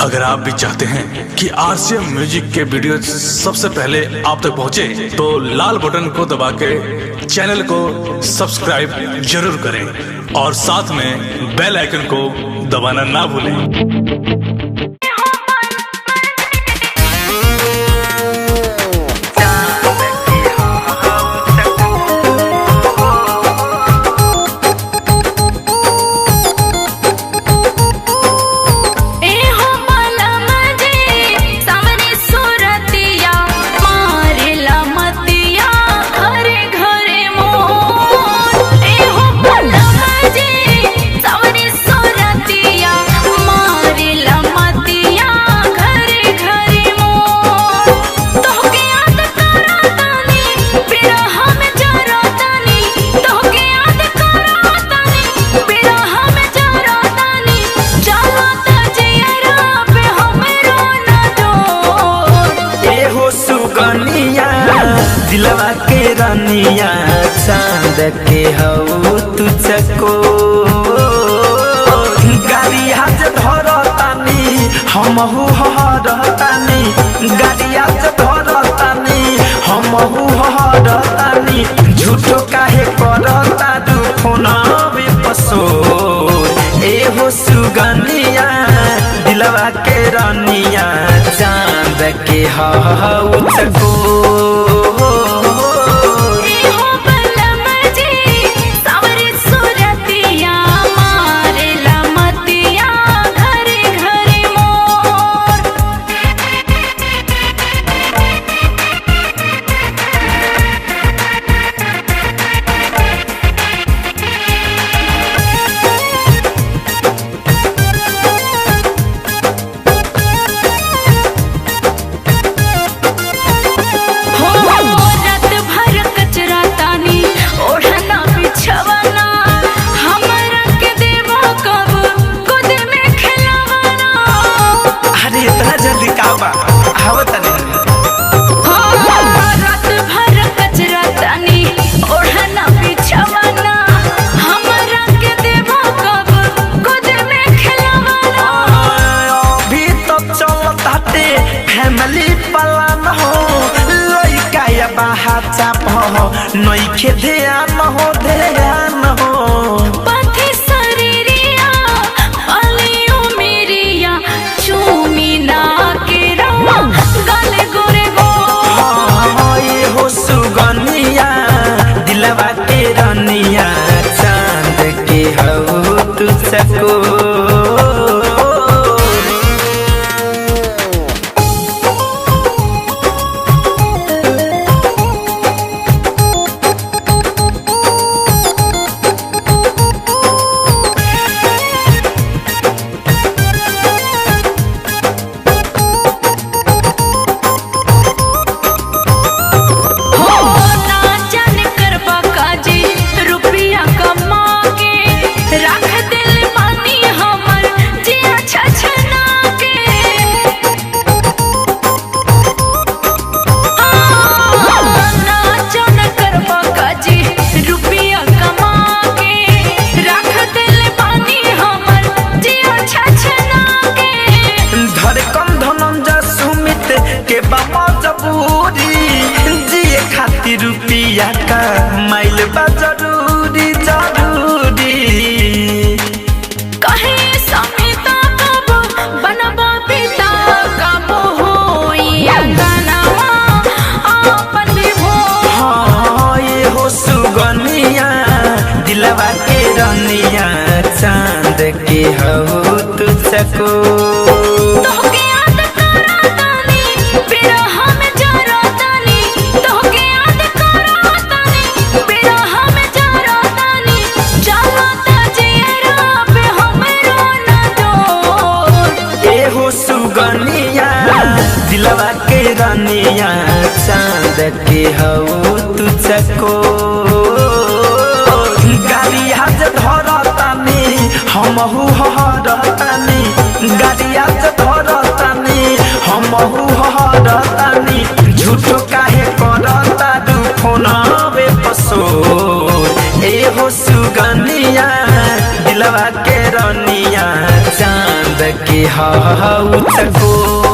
अगर आप भी चाहते हैं कि आरसीएम म्यूजिक के वीडियो सबसे पहले आप तक पहुंचे, तो लाल बटन को दबा के चैनल को सब्सक्राइब जरूर करें और साथ में बेल आइकन को दबाना ना भूलें। दिलवा के रानिया चांद के हऊ तू चको गाड़ी हाथ धरतानी हमहू हरतानी गाड़ी हाथ धरतानी हमहू हरतानी झूठो काहे करता दुखना बेपसो ए हो सुगनिया दिलवा के रानिया चांद के हऊ चको नइखे ध्यान हो ध्यान हो पथी शरीरिया अलियो मेरिया चूमी ना के रवा गले गोरे गो ये हो सुगनिया दिलवा के रानिया चांद के हऊ तू चको रुपिया का माइल बा जरूरी जरूरी कहे समिता कब बनबा पिता कब होई अंगनावा आपन विभो हाँ ये हो सुगनिया दिलवा के रानिया चांद के हऊ तू चको दिलवा के रानिया चांद के हऊ तू चको गाड़ी हाथ धरतानी हमहू हरतानी गाड़ी हाथ धरतानी हमहू हरतानी झूठो काहे करता दुखना बेपसो ए हो सुगनिया दिलवा के रानिया चांद के हऊ चको